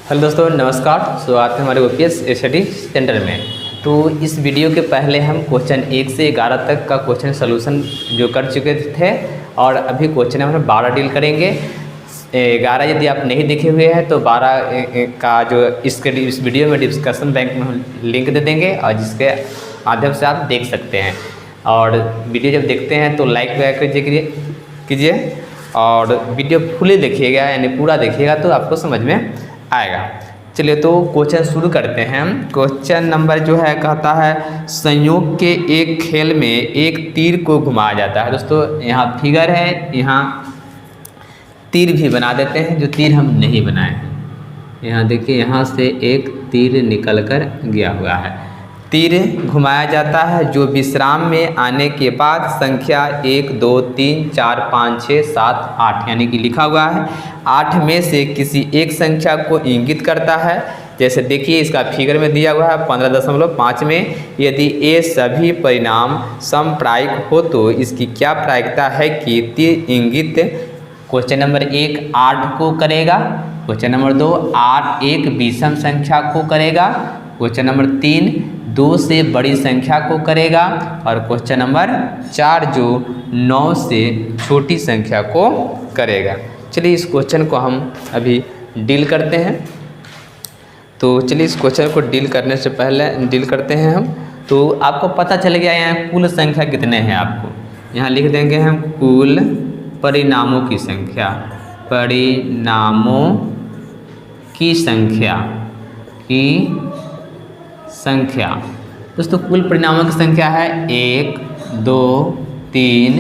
Hello दोस्तों, नमस्कार। स्वागत है हमारे ओपीएस स्टडी सेंटर में। तो इस वीडियो के पहले हम क्वेश्चन 1 से 11 तक का क्वेश्चन सोल्यूशन जो कर चुके थे और अभी क्वेश्चन नंबर 12 डील करेंगे। 11 यदि आप नहीं देखे हुए हैं तो 12 का जो इस वीडियो में डिस्कशन बैंक में हम लिंक दे देंगे और जिसके माध्यम से आप देख सकते हैं। और वीडियो जब देखते हैं तो लाइक कीजिए और वीडियो फुली देखिएगा, यानी पूरा देखिएगा तो आपको समझ में आएगा। चलिए तो क्वेश्चन शुरू करते हैं। क्वेश्चन नंबर जो है कहता है संयोग के एक खेल में एक तीर को घुमाया जाता है। दोस्तों यहाँ फिगर है, यहाँ तीर भी बना देते हैं जो तीर हम नहीं बनाए हैं। यहाँ देखिए, यहाँ से एक तीर निकल कर गया हुआ है। तीर घुमाया जाता है जो विश्राम में आने के बाद संख्या 1 2 3 4 5 6 7 8 यानी कि लिखा हुआ है 8 में से किसी एक संख्या को इंगित करता है। जैसे देखिए इसका फिगर में दिया हुआ है 15.5 में यदि ये सभी परिणाम समप्रायिक हो तो इसकी क्या प्रायिकता है कि तीर इंगित। क्वेश्चन नंबर 1 8 को करेगा। क्वेश्चन नंबर 2 8 एक विषम संख्या को करेगा। क्वेश्चन नंबर 3 2 से बड़ी संख्या को करेगा। और क्वेश्चन नंबर 4 जो 9 से छोटी संख्या को करेगा। चलिए इस क्वेश्चन को हम अभी डील करते हैं। तो चलिए इस क्वेश्चन को डील करने से पहले डील करते हैं हम। तो आपको पता चल गया यहाँ कुल संख्या कितने हैं। आपको यहाँ लिख देंगे हम कुल परिणामों की संख्या, परिणामों की संख्या दोस्तों कुल परिणामों की संख्या है 1 2 3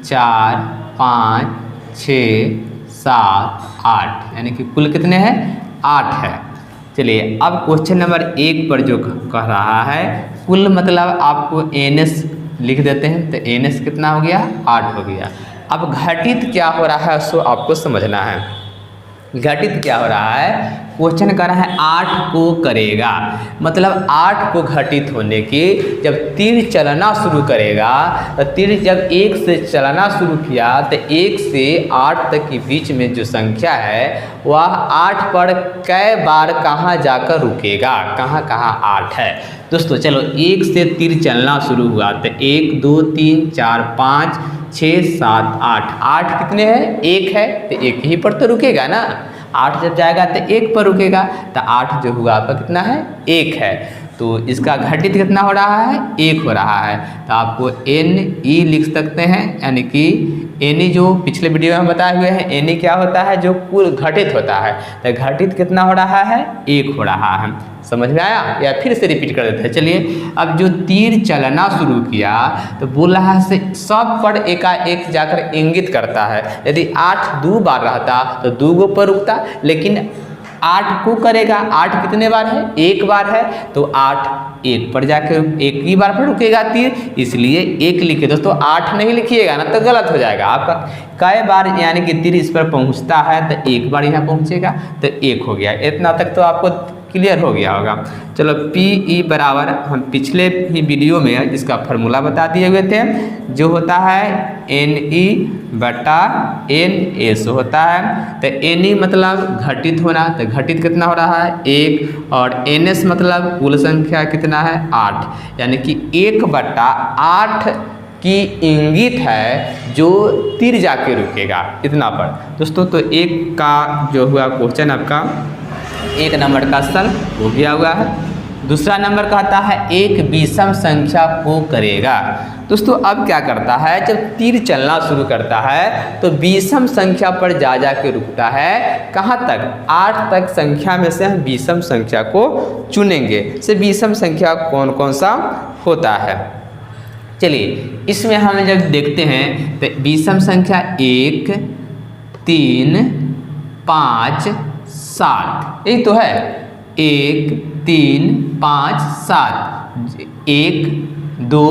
4 5 6 7 8 यानी कि कुल कितने हैं 8 है। चलिए अब क्वेश्चन नंबर 1 पर जो कह रहा है कुल मतलब आपको NS लिख देते हैं। तो NS कितना हो गया 8 हो गया। अब घटित क्या हो रहा है सो आपको समझना है। घटित क्या हो रहा है, क्वेश्चन कर रहा है 8 को करेगा, मतलब 8 को घटित होने की जब तीर चलना शुरू करेगा तो तीर जब 1 से चलना शुरू किया तो 1 से 8 तक के बीच में जो संख्या है वह 8 पर कई बार कहाँ जाकर रुकेगा, कहाँ 8 है। दोस्तों चलो 1 से तीर चलना शुरू हुआ तो 1 2 3 4 5 6 7 8 8 कितने हैं 1 है तो 1 ही पर तो रुकेगा ना। 8 जब जाएगा तो 1 पर रुकेगा तो 8 जो हुआ आपका कितना है 1 है। तो इसका घटित कितना हो रहा है 1 हो रहा है। तो आपको NE लिख सकते हैं, यानी कि NE जो पिछले वीडियो में हम बताए हुए हैं NE क्या होता है जो कुल घटित होता है। तो घटित कितना हो रहा है 1 हो रहा है। समझ में आया या फिर से रिपीट कर देते हैं। चलिए अब जो तीर चलना शुरू किया तो बोल रहा है सब पर एकाएक जाकर इंगित करता है। यदि 8 2 बार रहता तो 2 गो पर रुकता, लेकिन 8 को करेगा। 8 कितने बार है 1 बार है तो 8 1 पर जाकर 1 ही बार पर रुकेगा तीर, इसलिए 1 लिखे। दोस्तों 8 नहीं लिखिएगा ना तो गलत हो जाएगा आपका। कई बार यानी कि तीर इस पर पहुंचता है तो 1 बार यहाँ पहुंचेगा तो 1 हो गया। इतना तक तो आपको क्लियर हो गया होगा। चलो PE बराबर हम पिछले ही वीडियो में इसका फार्मूला बता दिए हुए थे, जो होता है NE बटा NS होता है। तो NE मतलब घटित होना, तो घटित कितना हो रहा है 1 और NS मतलब कुल संख्या कितना है 8, यानी कि 1 बटा 8 की इंगित है जो तीर जाके रुकेगा इतना पर। दोस्तों तो 1 का जो हुआ क्वेश्चन आपका 1 नंबर का सल हो गया हुआ है। दूसरा नंबर कहता है एक विषम संख्या को करेगा। दोस्तों अब क्या करता है, जब तीर चलना शुरू करता है तो विषम संख्या पर जा के रुकता है। कहाँ तक 8 तक संख्या में से हम विषम संख्या को चुनेंगे। से विषम संख्या कौन कौन सा होता है। चलिए इसमें हम जब देखते हैं तो विषम संख्या 1 3 5 7 यही तो है। 1 3 5 7 1 2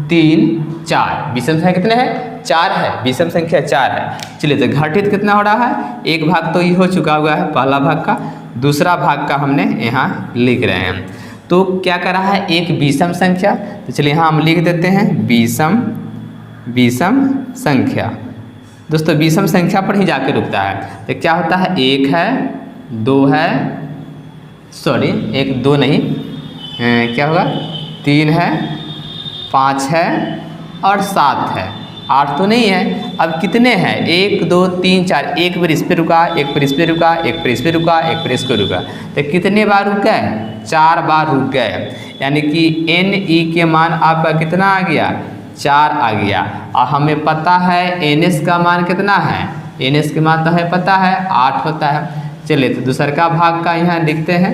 3 4 विषम संख्या कितने हैं 4 है। विषम संख्या 4 है। चलिए तो घटित कितना हो रहा है 1 भाग तो ये हो चुका हुआ है पहला भाग का, दूसरा भाग का हमने यहाँ लिख रहे हैं। तो क्या कर रहा है एक विषम संख्या। तो चलिए यहाँ हम लिख देते हैं विषम संख्या। दोस्तों विषम संख्या पर ही जाके रुकता है। तो क्या होता है 1 है 2 है सॉरी 1 2 नहीं, क्या होगा 3 है, 5 है और 7 है, 8 तो नहीं है। अब कितने हैं 1 2 3 4, एक बार इस पे रुका, एक बार इस पे रुका, एक बार इस पे रुका, एक बार इस पे रुका, तो कितने बार रुक गए 4 बार रुक गए। यानी कि एन ई के मान आपका कितना आ गया 4 आ गया। और हमें पता है एन एस का मान कितना है, एन एस के मान तो हमें पता है 8 होता है। चलिए तो दूसर का भाग का यहाँ लिखते हैं।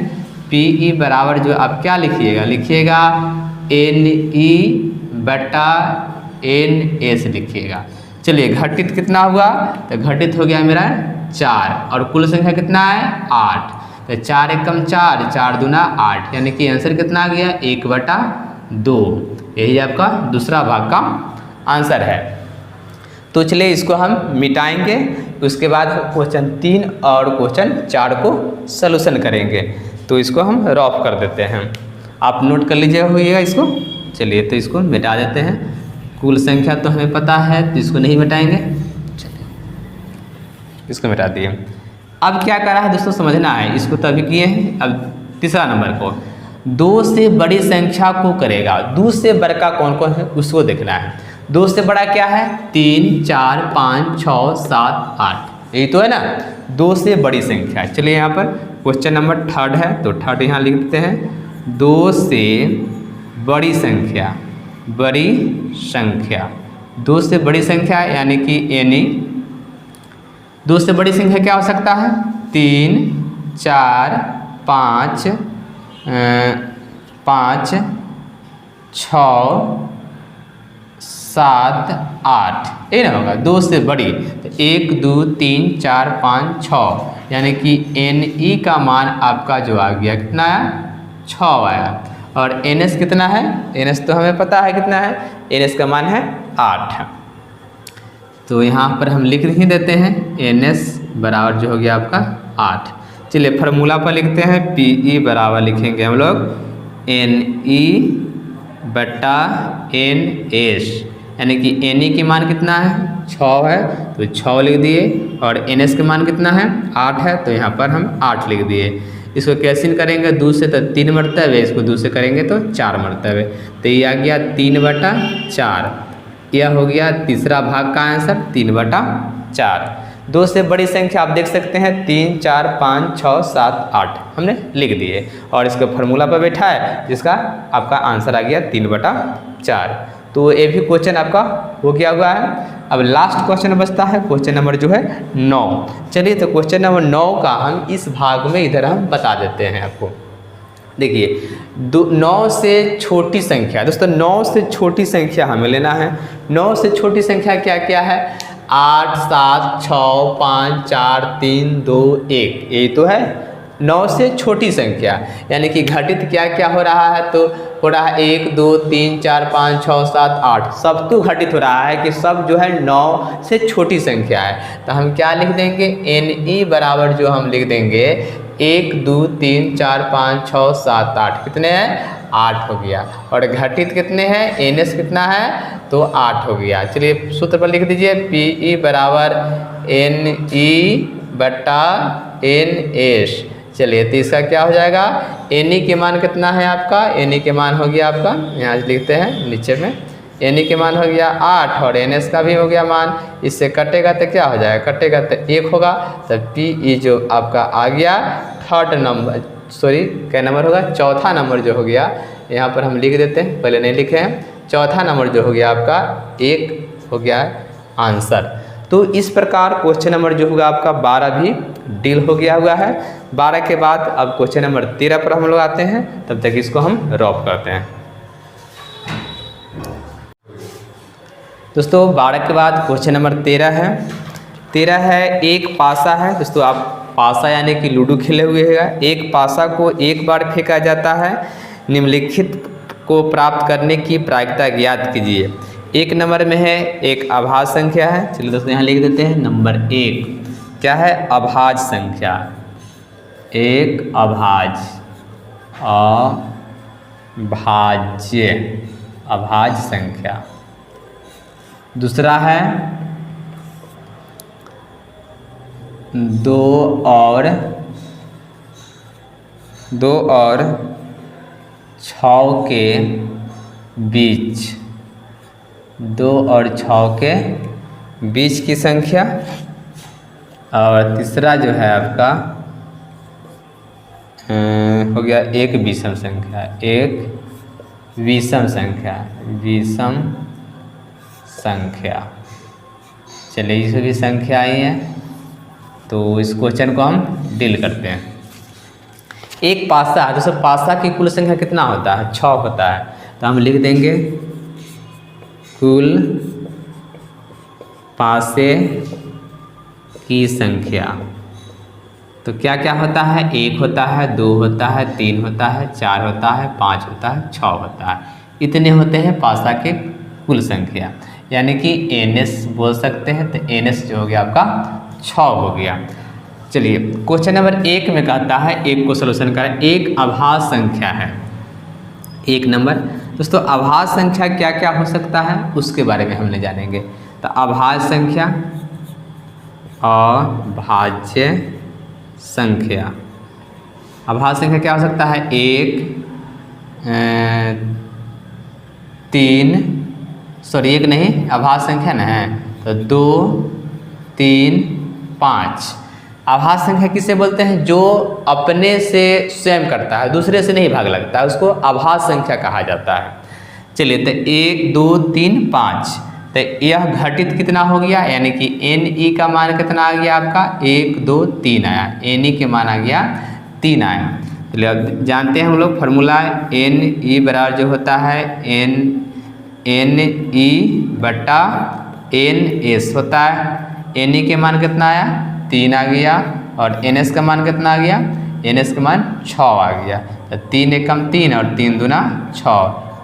पी ई बराबर जो आप क्या लिखिएगा, लिखिएगा एन ई बटा एन एस लिखिएगा। चलिए घटित कितना हुआ, तो घटित हो गया मेरा 4 और कुल संख्या कितना है 8। तो 4 एकम 4, 4 दूना 8, यानी कि आंसर कितना आ गया 1/2। यही आपका दूसरा भाग का आंसर है। तो चलिए इसको हम मिटाएंगे, उसके बाद क्वेश्चन 3 और क्वेश्चन 4 को सलूशन करेंगे। तो इसको हम रॉफ कर देते हैं, आप नोट कर लीजिएगा होइएगा इसको। चलिए तो इसको मिटा देते हैं। कुल संख्या तो हमें पता है तो इसको नहीं मिटाएंगे, चलिए इसको मिटा दिए। अब क्या करा है दोस्तों समझना है, इसको तो अभी किए हैं। अब तीसरा नंबर को 2 से बड़ी संख्या को करेगा, 2 से बड़ा कौन कौन है उसको देखना है। 2 से बड़ा क्या है 3 4 5 6 7 8, यही तो है ना 2 से बड़ी संख्या। चलिए यहाँ पर क्वेश्चन नंबर 3 है, तो 3 यहाँ लिख देते हैं। 2 से बड़ी संख्या, बड़ी संख्या, 2 से बड़ी संख्या यानी कि एनी। 2 से बड़ी संख्या क्या हो सकता है 3 4 5 5 6 7 8, ये ना होगा 2 से बड़ी। तो 1 2 3 4 5 6, यानी कि एन ई का मान आपका जो आ गया कितना आया 6 आया। और एन एस कितना है, एन एस तो हमें पता है कितना है, एन एस का मान है 8। तो यहाँ पर हम लिख ही देते हैं एन एस बराबर जो हो गया आपका 8। चलिए फार्मूला पर लिखते हैं। पी ई बराबर लिखेंगे हम लोग एन ई बटा एन एस, यानी कि एन ई की मान कितना है 6 है तो 6 लिख दिए, और एन एस का मान कितना है 8 है तो यहाँ पर हम 8 लिख दिए। इसको कैंसिल करेंगे 2 से तो 3 मरतबे, इसको 2 से करेंगे तो 4 मरतबे, तो ये आ गया 3/4। यह हो गया तीसरा भाग का आंसर 3/4। 2 से बड़ी संख्या आप देख सकते हैं 3 4 5 6 7 8 हमने लिख दिए, और इसको फार्मूला पर बैठा है जिसका आपका आंसर आ गया 3/4। तो ये भी क्वेश्चन आपका हो गया हुआ है। अब लास्ट क्वेश्चन बचता है क्वेश्चन नंबर जो है 9। चलिए तो क्वेश्चन नंबर 9 का हम इस भाग में इधर हम बता देते हैं आपको। देखिए 9 से छोटी संख्या, दोस्तों 9 से छोटी संख्या हमें लेना है। 9 से छोटी संख्या क्या क्या है 8 7 6 5 4 3 2 1, यही तो है 9 से छोटी संख्या। यानी कि घटित क्या क्या हो रहा है, तो हो रहा है 1 2 3 4 5 6 7 8, सब तो घटित हो रहा है कि सब जो है 9 से छोटी संख्या है। तो हम क्या लिख देंगे एन ई बराबर जो हम लिख देंगे 1 2 3 4 5 6 7 8, कितने हैं 8 हो गया। और घटित कितने हैं एन एस कितना है तो 8 हो गया। चलिए सूत्र पर लिख दीजिए पी ई बराबर एन ई बटा एन एस। चलिए तो इसका क्या हो जाएगा एन ई के मान कितना है आपका, एन ई के मान हो गया आपका, यहाँ लिखते हैं नीचे में, एन ई के मान हो गया 8 और एन एस का भी हो गया मान। इससे कटेगा तो क्या हो जाएगा, कटेगा तो 1 होगा। तो पी ई जो आपका आ गया थर्ड नंबर, सॉरी क्या नंबर होगा चौथा नंबर जो हो गया, यहाँ पर हम लिख देते हैं, पहले नहीं लिखे हैं। चौथा नंबर जो हो गया आपका 1 हो गया आंसर। तो इस प्रकार क्वेश्चन नंबर जो होगा आपका 12 भी डील हो गया हुआ है। 12 के बाद अब क्वेश्चन नंबर 13 पर हम लोग आते हैं, तब तक इसको हम रॉप करते हैं। दोस्तों 12 के बाद क्वेश्चन नंबर 13 है। 13 है एक पासा है। दोस्तों आप पासा यानी कि लूडो खेले हुए है। एक पासा को एक बार फेंका जाता है, निम्नलिखित को प्राप्त करने की प्रायिकता ज्ञात कीजिए। 1 नंबर में है एक अभाज्य संख्या है। चलिए दोस्तों यहाँ लिख देते हैं नंबर 1 क्या है अभाज्य संख्या, एक अभाज्य संख्या। दूसरा है 2 और 2 और 6 के बीच, 2 और 6 के बीच की संख्या। और तीसरा जो है आपका हो गया एक विषम संख्या, एक विषम संख्या, विषम संख्या। चलिए इसमें भी संख्या आई है, तो इस क्वेश्चन को हम डील करते हैं। एक पासा है, दोस्तों पासा की कुल संख्या कितना होता है? 6 होता है। तो हम लिख देंगे कुल पासे की संख्या। तो क्या क्या होता है? 1 होता है, 2 होता है, 3 होता है, 4 होता है, 5 होता है, 6 होता है। इतने होते हैं पासा के कुल संख्या, यानी कि NS बोल सकते हैं। तो NS जो हो गया आपका 6 हो गया। चलिए क्वेश्चन नंबर 1 में कहता है, एक को सलूशन करें। एक अभाज्य संख्या है। 1 नंबर दोस्तों, अभाज्य संख्या क्या क्या हो सकता है उसके बारे में हमने जानेंगे। तो अभाज्य संख्या, अभाज्य संख्या, अभाज्य संख्या क्या हो सकता है? 1 3 सॉरी 1 नहीं, अभाज्य संख्या ना है तो 2 3 5। अभाज्य संख्या किसे बोलते हैं? जो अपने से स्वयं करता है, दूसरे से नहीं भाग लगता है, उसको अभाज्य संख्या कहा जाता है। चलिए तो 1 2 3 5, तो यह घटित कितना हो गया? यानी कि NE का मान कितना आ गया आपका? 1 2 3 आया, NE के मान आ गया 3 आया। चलिए अब जानते हैं हम लोग फार्मूला, NE बराबर जो होता है NE बटा NS होता है। NE के मान कितना आया? 3 आ गया, और NS का मान कितना आ गया? NS का मान 6 आ गया। तो 3 एकम 3 और 3 दूना 6,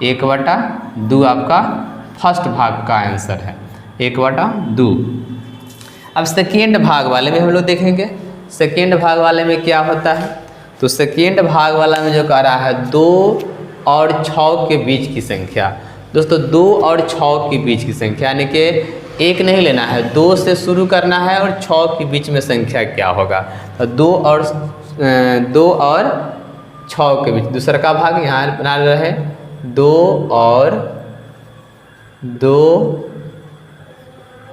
1/2 आपका फर्स्ट भाग का आंसर है, 1/2। अब सेकेंड भाग वाले में हम लोग देखेंगे, सेकेंड भाग वाले में क्या होता है। तो सेकेंड भाग वाला में जो कह रहा है 2 और 6 के बीच की संख्या। दोस्तों 2 और 6 के बीच की संख्या, यानी कि 1 नहीं लेना है, 2 से शुरू करना है और 6 के बीच में संख्या क्या होगा। तो 2 और 6 के बीच, दूसरा का भाग यहाँ बना रहे 2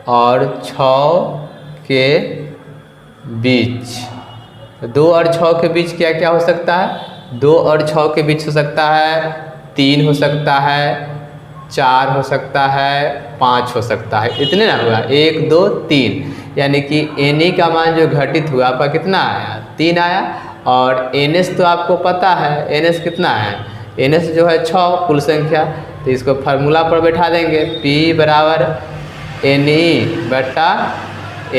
और 6 के बीच। 2 और 6 के बीच क्या क्या हो सकता है? 2 और 6 के बीच हो सकता है 3 हो सकता है, 4 हो सकता है, 5 हो सकता है। इतने ना हुआ, 1 2 3, यानी कि NE का मान जो घटित हुआ आपका कितना आया? 3 आया। और NS तो आपको पता है, NS कितना है? NS जो है 6 कुल संख्या। तो इसको फार्मूला पर बैठा देंगे, P बराबर NE बटा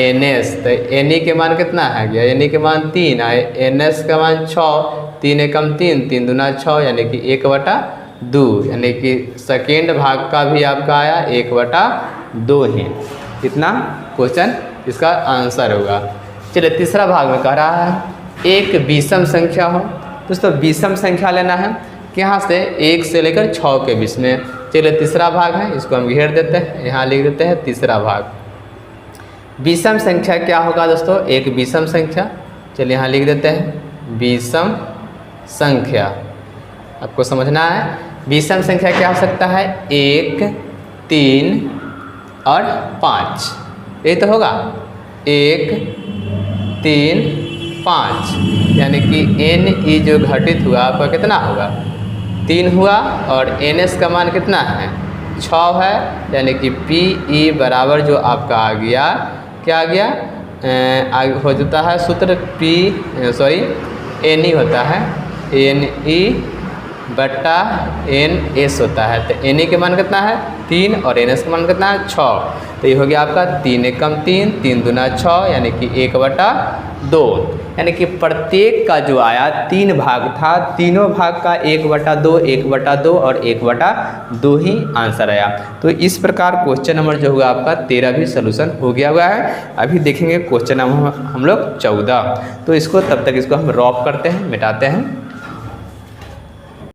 NS। तो NE के मान कितना है गया? NE के मान 3 आए, NS का मान 6, 3 एकम 3, 3 दूना 6, यानी कि 1/2, यानी कि सेकेंड भाग का भी आपका आया 1/2 ही। इतना क्वेश्चन इसका आंसर होगा। चलिए तीसरा भाग में कह रहा है एक विषम संख्या हो। दोस्तों विषम संख्या लेना है यहाँ से 1 से लेकर 6 के बीच में। चलिए तीसरा भाग है, इसको हम घेर देते हैं, यहाँ लिख देते हैं तीसरा भाग। विषम संख्या क्या होगा दोस्तों? एक विषम संख्या, चलिए यहाँ लिख देते हैं विषम संख्या। आपको समझना है विषम संख्या क्या हो सकता है? 1 3 और 5, ये तो होगा 1 3 5, यानी कि NE जो घटित हुआ आपका कितना होगा? 3 हुआ, और NS का मान कितना है? 6 है, यानी कि PE बराबर जो आपका आ गया, क्या आ गया? हो जाता है सूत्र NE होता है NE बटा NS होता है। तो NE के मान कितना है? 3, और NS का मान कितना है? 6। तो ये हो गया आपका 3 एकम 3, 3 दूना 6, यानी कि 1/2। यानी कि प्रत्येक का जो आया 3 भाग था, तीनों भाग का 1/2, 1/2 और 1/2 ही आंसर आया। तो इस प्रकार क्वेश्चन नंबर जो होगा आपका 13 भी सोल्यूशन हो गया हुआ है। अभी देखेंगे क्वेश्चन नंबर हम लोग 14। तो इसको तब तक इसको हम रॉप करते हैं, मिटाते हैं।